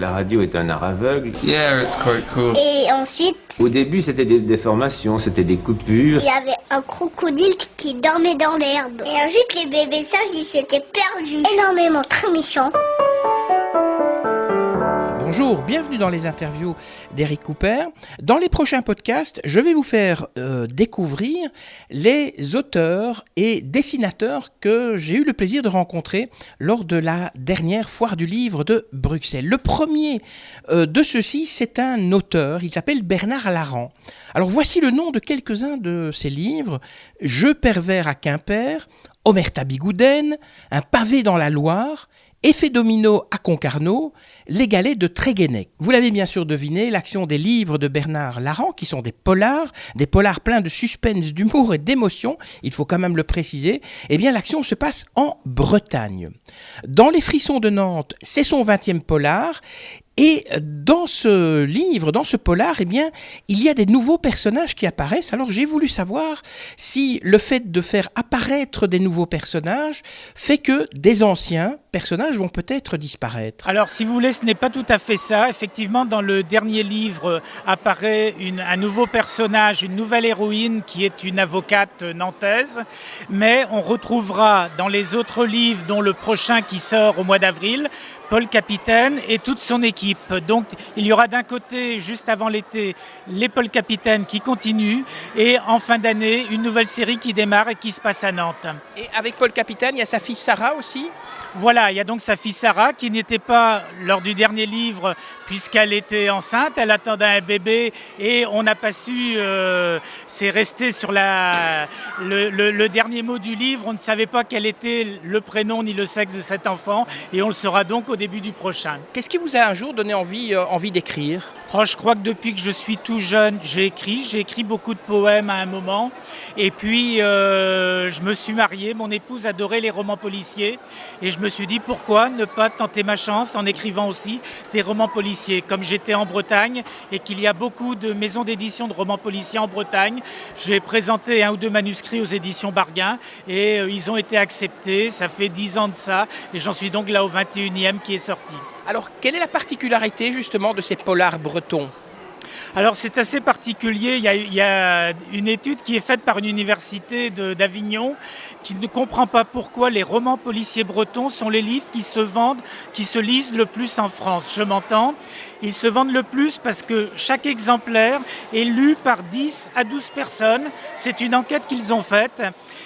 La radio est un art aveugle. Yeah, it's quite cool. Et ensuite, Au début, c'était des déformations, c'était des coupures. il y avait un crocodile qui dormait dans l'herbe. Et ensuite, les bébés sages, ils s'étaient perdus. Énormément, très méchants. Bonjour, bienvenue dans les interviews d'Eric Cooper. Dans les prochains podcasts, je vais vous faire découvrir les auteurs et dessinateurs que j'ai eu le plaisir de rencontrer lors de la dernière foire du livre de Bruxelles. Le premier de ceux-ci, c'est un auteur, il s'appelle Bernard Laran. Alors voici le nom de quelques-uns de ses livres: Jeux pervers à Quimper, Omerta Bigouden, Un pavé dans la Loire, Effet domino à Concarneau, Les galets de Tréguenec. Vous l'avez bien sûr deviné, l'action des livres de Bernard Laran, qui sont des polars pleins de suspense, d'humour et d'émotion, il faut quand même le préciser, eh bien l'action se passe en Bretagne. Dans Les Frissons de Nantes, c'est son 20e polar. Et dans ce livre, dans ce polar, eh bien, il y a des nouveaux personnages qui apparaissent. Alors j'ai voulu savoir si le fait de faire apparaître des nouveaux personnages fait que des anciens personnages vont peut-être disparaître. Alors, si vous voulez, ce n'est pas tout à fait ça. Effectivement, dans le dernier livre apparaît un nouveau personnage, une nouvelle héroïne qui est une avocate nantaise. Mais on retrouvera dans les autres livres, dont le prochain qui sort au mois d'avril, Paul Capitaine et toute son équipe. Donc, il y aura d'un côté, juste avant l'été, les Paul Capitaine qui continuent et en fin d'année, une nouvelle série qui démarre et qui se passe à Nantes. Et avec Paul Capitaine, il y a sa fille Sarah aussi. Voilà, il y a donc sa fille Sarah qui n'était pas lors du dernier livre puisqu'elle était enceinte, elle attendait un bébé et on n'a pas su, c'est resté sur le dernier mot du livre, on ne savait pas quel était le prénom ni le sexe de cet enfant et on le saura donc au début du prochain. Qu'est-ce qui vous a un jour donné envie d'écrire ? Je crois que depuis que je suis tout jeune, j'ai écrit beaucoup de poèmes à un moment et puis je me suis marié, mon épouse adorait les romans policiers et je me suis dit pourquoi ne pas tenter ma chance en écrivant aussi des romans policiers. Comme j'étais en Bretagne et qu'il y a beaucoup de maisons d'édition de romans policiers en Bretagne, j'ai présenté 1 ou 2 manuscrits aux éditions Barguin et ils ont été acceptés. Ça fait 10 ans de ça et j'en suis donc là au 21e qui est sorti. Alors, quelle est la particularité justement de ces polars bretons ? Alors c'est assez particulier, il y a une étude qui est faite par une université d'Avignon qui ne comprend pas pourquoi les romans policiers bretons sont les livres qui se lisent le plus en France. Je m'entends, ils se vendent le plus parce que chaque exemplaire est lu par 10 à 12 personnes. C'est une enquête qu'ils ont faite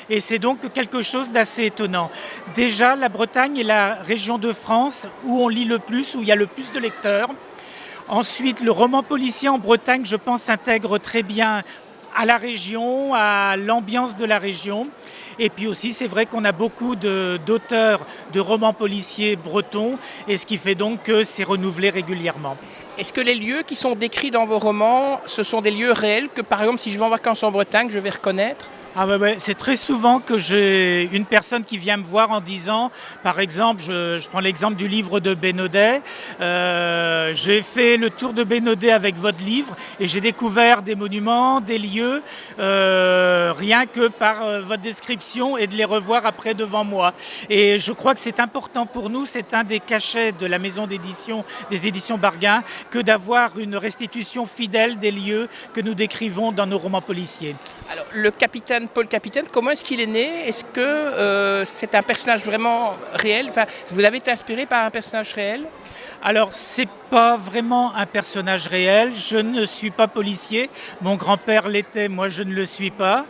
et c'est donc quelque chose d'assez étonnant. Déjà, la Bretagne est la région de France où on lit le plus, où il y a le plus de lecteurs. Ensuite, le roman policier en Bretagne, je pense, s'intègre très bien à la région, à l'ambiance de la région. Et puis aussi, c'est vrai qu'on a beaucoup d'auteurs de romans policiers bretons, et ce qui fait donc que c'est renouvelé régulièrement. Est-ce que les lieux qui sont décrits dans vos romans, ce sont des lieux réels que, par exemple, si je vais en vacances en Bretagne, je vais reconnaître ? Ouais. C'est très souvent que j'ai une personne qui vient me voir en disant, par exemple, je prends l'exemple du livre de Bénodet, j'ai fait le tour de Bénodet avec votre livre et j'ai découvert des monuments, des lieux, rien que par votre description et de les revoir après devant moi. Et je crois que c'est important pour nous, c'est un des cachets de la maison d'édition, des éditions Barguin, que d'avoir une restitution fidèle des lieux que nous décrivons dans nos romans policiers. Alors, le capitaine, Paul Capitaine, comment est-ce qu'il est né ? Est-ce que c'est un personnage vraiment réel ? Enfin, vous avez été inspiré par un personnage réel ? Alors, c'est pas vraiment un personnage réel. Je ne suis pas policier. Mon grand-père l'était, moi je ne le suis pas.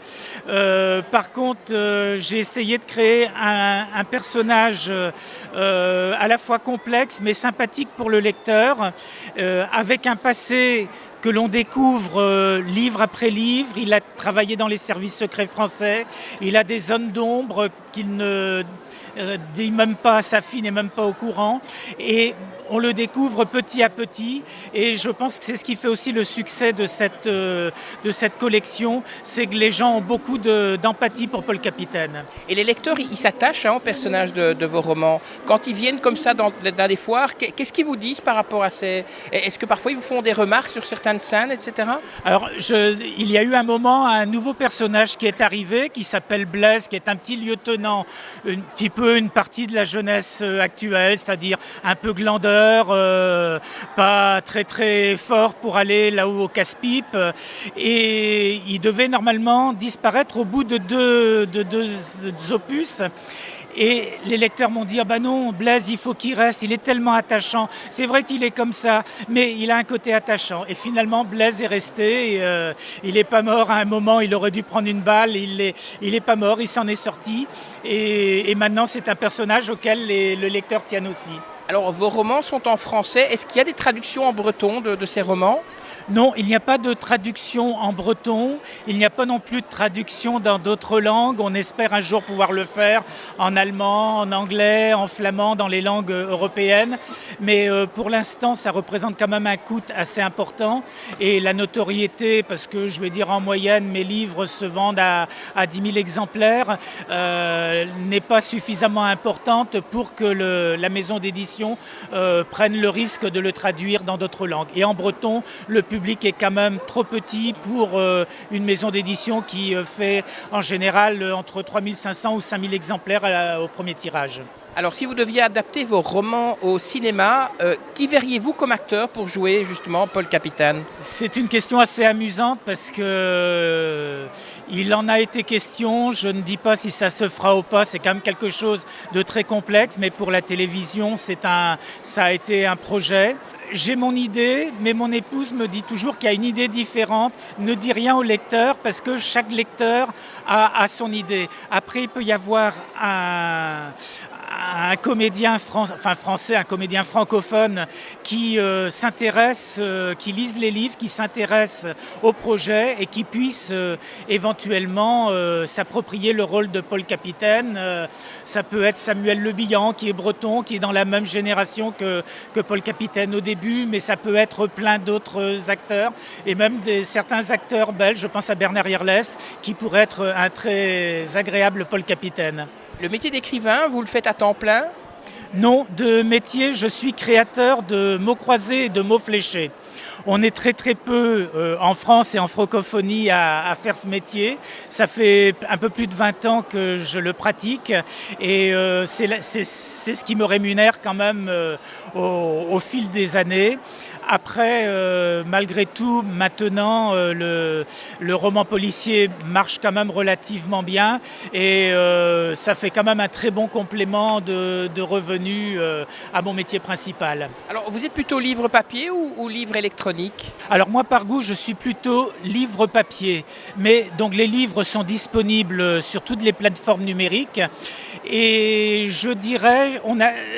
Par contre, j'ai essayé de créer un personnage à la fois complexe mais sympathique pour le lecteur, avec un passé que l'on découvre livre après livre. Il a travaillé dans les services secrets français. Il a des zones d'ombre qu'il ne dit même pas à sa fille, n'est même pas au courant. Et on le découvre petit à petit et je pense que c'est ce qui fait aussi le succès de cette collection, c'est que les gens ont beaucoup d'empathie pour Paul Capitaine. Et les lecteurs, ils s'attachent aux personnages de vos romans. Quand ils viennent comme ça dans des foires, qu'est-ce qu'ils vous disent par rapport à ces... Est-ce que parfois ils vous font des remarques sur certaines scènes, etc. Alors, il y a eu un moment, un nouveau personnage qui est arrivé, qui s'appelle Blaise, qui est un petit lieutenant reprenant un petit peu une partie de la jeunesse actuelle, c'est-à-dire un peu glandeur, pas très très fort pour aller là-haut au casse-pipe. Et il devait normalement disparaître au bout de deux opus. Et les lecteurs m'ont dit « Ah ben non, Blaise, il faut qu'il reste, il est tellement attachant. » C'est vrai qu'il est comme ça, mais il a un côté attachant. Et finalement, Blaise est resté. Et, il n'est pas mort à un moment, il aurait dû prendre une balle. Il est pas mort, il s'en est sorti. Et maintenant, c'est un personnage auquel le lecteur tient aussi. Alors, vos romans sont en français. Est-ce qu'il y a des traductions en breton de ces romans ? Non, il n'y a pas de traduction en breton, il n'y a pas non plus de traduction dans d'autres langues. On espère un jour pouvoir le faire en allemand, en anglais, en flamand, dans les langues européennes. Mais pour l'instant, ça représente quand même un coût assez important. Et la notoriété, parce que je vais dire en moyenne, mes livres se vendent à 10 000 exemplaires, n'est pas suffisamment importante pour que la maison d'édition prenne le risque de le traduire dans d'autres langues. Et en breton, le public est quand même trop petit pour une maison d'édition qui fait en général entre 3500 ou 5000 exemplaires au premier tirage. Alors, si vous deviez adapter vos romans au cinéma, qui verriez-vous comme acteur pour jouer justement Paul Capitaine ? C'est une question assez amusante parce que il en a été question. Je ne dis pas si ça se fera ou pas. C'est quand même quelque chose de très complexe, mais pour la télévision, ça a été un projet. J'ai mon idée, mais mon épouse me dit toujours qu'il y a une idée différente. Ne dis rien au lecteur parce que chaque lecteur a son idée. Après, il peut y avoir un comédien français, un comédien francophone qui s'intéresse, qui lise les livres, qui s'intéresse au projet et qui puisse éventuellement s'approprier le rôle de Paul Capitaine. Ça peut être Samuel Le Bihan qui est breton, qui est dans la même génération que Paul Capitaine au début, mais ça peut être plein d'autres acteurs et même certains acteurs belges, je pense à Bernard Yerles, qui pourrait être un très agréable Paul Capitaine. Le métier d'écrivain, vous le faites à temps plein ? Non, de métier, je suis créateur de mots croisés et de mots fléchés. On est très très peu en France et en francophonie à faire ce métier. Ça fait un peu plus de 20 ans que je le pratique et c'est ce qui me rémunère quand même au fil des années. Après, malgré tout, maintenant, le roman policier marche quand même relativement bien et ça fait quand même un très bon complément de revenus à mon métier principal. Alors, vous êtes plutôt livre papier ou livre électronique ? Alors moi, par goût, je suis plutôt livre papier. Mais donc les livres sont disponibles sur toutes les plateformes numériques. Et je dirais,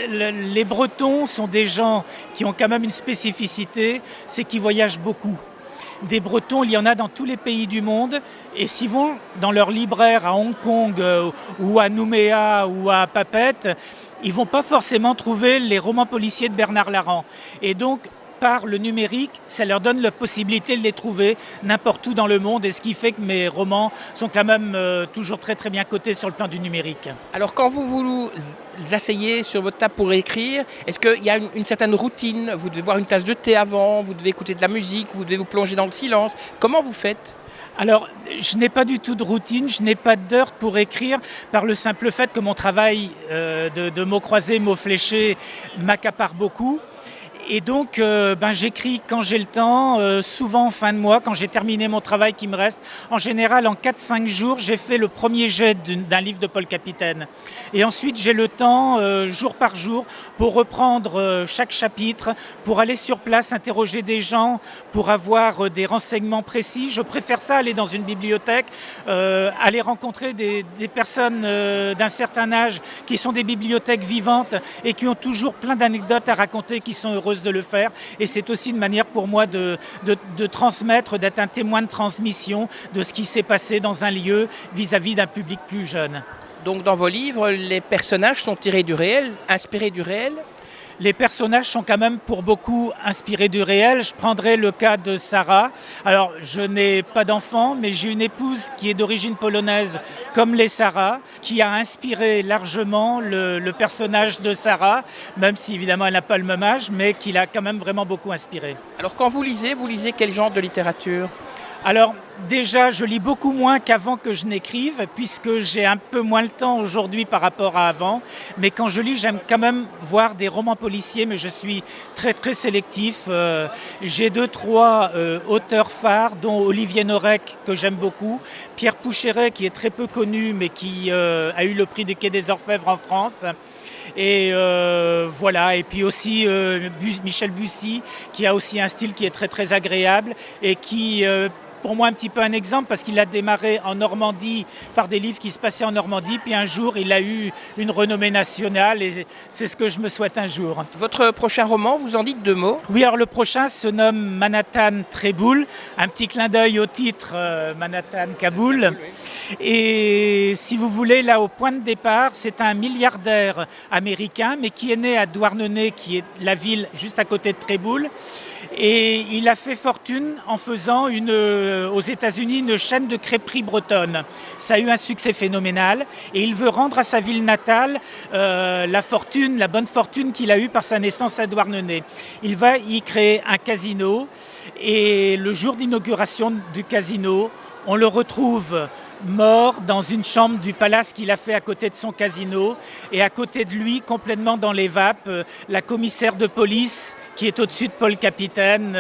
les Bretons sont des gens qui ont quand même une spécificité, c'est qu'ils voyagent beaucoup. Des Bretons, il y en a dans tous les pays du monde et s'ils vont dans leur libraire à Hong Kong ou à Nouméa ou à Papeete, ils vont pas forcément trouver les romans policiers de Bernard Larrand. Et donc, par le numérique, ça leur donne la possibilité de les trouver n'importe où dans le monde et ce qui fait que mes romans sont quand même toujours très très bien cotés sur le plan du numérique. Alors quand vous asseyez sur votre table pour écrire, est-ce qu'il y a une certaine routine ? Vous devez boire une tasse de thé avant, vous devez écouter de la musique, vous devez vous plonger dans le silence. Comment vous faites ? Alors, je n'ai pas du tout de routine, je n'ai pas d'heure pour écrire par le simple fait que mon travail de mots croisés, mots fléchés m'accapare beaucoup. Et donc, j'écris quand j'ai le temps, souvent en fin de mois, quand j'ai terminé mon travail qui me reste. En général, en 4-5 jours, j'ai fait le premier jet d'un livre de Paul Capitaine. Et ensuite, j'ai le temps, jour par jour, pour reprendre chaque chapitre, pour aller sur place, interroger des gens, pour avoir des renseignements précis. Je préfère ça, aller dans une bibliothèque, aller rencontrer des personnes d'un certain âge qui sont des bibliothèques vivantes et qui ont toujours plein d'anecdotes à raconter, qui sont heureuses de le faire et c'est aussi une manière pour moi de transmettre, d'être un témoin de transmission de ce qui s'est passé dans un lieu vis-à-vis d'un public plus jeune. Donc dans vos livres, les personnages sont tirés du réel, inspirés du réel ? Les personnages sont quand même pour beaucoup inspirés du réel. Je prendrai le cas de Sarah. Alors, je n'ai pas d'enfant, mais j'ai une épouse qui est d'origine polonaise, comme les Sarah, qui a inspiré largement le personnage de Sarah, même si évidemment elle n'a pas le même âge, mais qui l'a quand même vraiment beaucoup inspiré. Alors quand vous lisez quel genre de littérature ? Alors, déjà, je lis beaucoup moins qu'avant que je n'écrive, puisque j'ai un peu moins le temps aujourd'hui par rapport à avant. Mais quand je lis, j'aime quand même voir des romans policiers, mais je suis très très sélectif. J'ai 2-3 auteurs phares, dont Olivier Norek, que j'aime beaucoup, Pierre Poucheret, qui est très peu connu, mais qui a eu le prix du Quai des Orfèvres en France. Et voilà, et puis aussi Michel Bussy, qui a aussi un style qui est très très agréable et qui pour moi un petit peu un exemple parce qu'il a démarré en Normandie par des livres qui se passaient en Normandie, puis un jour il a eu une renommée nationale et c'est ce que je me souhaite un jour. Votre prochain roman, vous en dites 2 mots? Oui, alors le prochain se nomme Manhattan Tréboul, un petit clin d'œil au titre Manhattan Kaboul. Et si vous voulez, là au point de départ, c'est un milliardaire américain mais qui est né à Douarnenez, qui est la ville juste à côté de Tréboul. Et il a fait fortune en faisant aux États-Unis une chaîne de crêperies bretonnes. Ça a eu un succès phénoménal et il veut rendre à sa ville natale la bonne fortune qu'il a eue par sa naissance à Douarnenez. Il va y créer un casino et le jour d'inauguration du casino, on le retrouve mort dans une chambre du palace qu'il a fait à côté de son casino et à côté de lui, complètement dans les vapes, la commissaire de police qui est au-dessus de Paul Capitaine,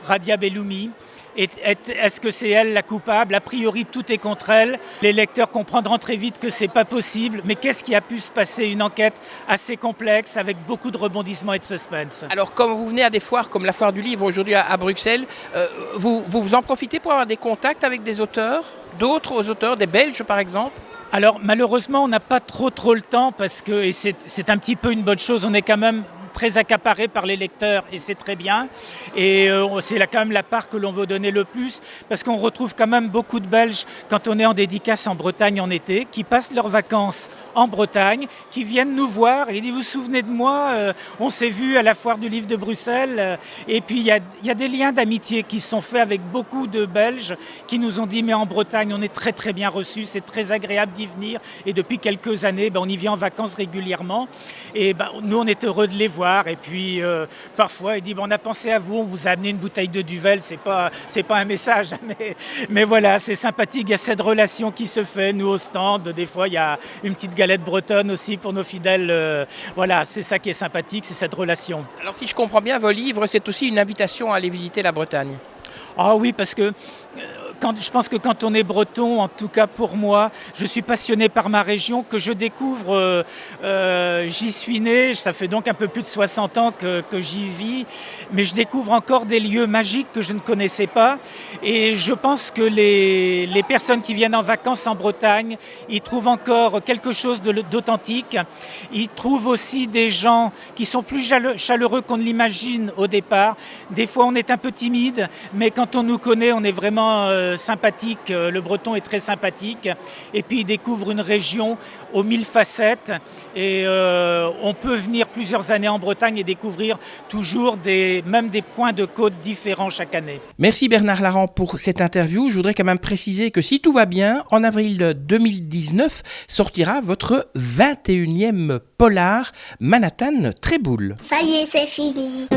Radia Belloumi. Est-ce que c'est elle la coupable? A priori, tout est contre elle. Les lecteurs comprendront très vite que c'est pas possible. Mais qu'est-ce qui a pu se passer? Une enquête assez complexe avec beaucoup de rebondissements et de suspense. Alors, comme vous venez à des foires comme la foire du livre aujourd'hui à Bruxelles, vous en profitez pour avoir des contacts avec des auteurs, d'autres auteurs, des Belges par exemple? Alors, malheureusement, on n'a pas trop le temps parce que, et c'est un petit peu une bonne chose, on est quand même très accaparé par les lecteurs et c'est très bien et c'est quand même la part que l'on veut donner le plus parce qu'on retrouve quand même beaucoup de Belges quand on est en dédicace en Bretagne en été qui passent leurs vacances en Bretagne, qui viennent nous voir et disent vous vous souvenez de moi, on s'est vu à la foire du livre de Bruxelles et puis il y a des liens d'amitié qui se sont faits avec beaucoup de Belges qui nous ont dit mais en Bretagne on est très très bien reçus, c'est très agréable d'y venir et depuis quelques années on y vient en vacances régulièrement et nous on est heureux de les voir. Et puis parfois il dit on a pensé à vous, on vous a amené une bouteille de Duvel, c'est pas un message, mais voilà, c'est sympathique, il y a cette relation qui se fait, nous au stand, des fois il y a une petite galette bretonne aussi pour nos fidèles, voilà, c'est ça qui est sympathique, c'est cette relation. Alors si je comprends bien, vos livres, c'est aussi une invitation à aller visiter la Bretagne. Ah oui, parce que je pense que quand on est breton, en tout cas pour moi, je suis passionné par ma région, que je découvre, j'y suis né, ça fait donc un peu plus de 60 ans que j'y vis, mais je découvre encore des lieux magiques que je ne connaissais pas et je pense que les personnes qui viennent en vacances en Bretagne, ils trouvent encore quelque chose d'authentique, ils trouvent aussi des gens qui sont plus chaleureux qu'on ne l'imagine au départ, des fois on est un peu timide, mais quand on nous connaît, on est vraiment sympathique, le breton est très sympathique et puis il découvre une région aux 1000 facettes et on peut venir plusieurs années en Bretagne et découvrir toujours même des points de côte différents chaque année. Merci Bernard Larrand pour cette interview. Je voudrais quand même préciser que si tout va bien, en avril 2019 sortira votre 21e polar Manhattan Tréboul. Ça y est, c'est fini.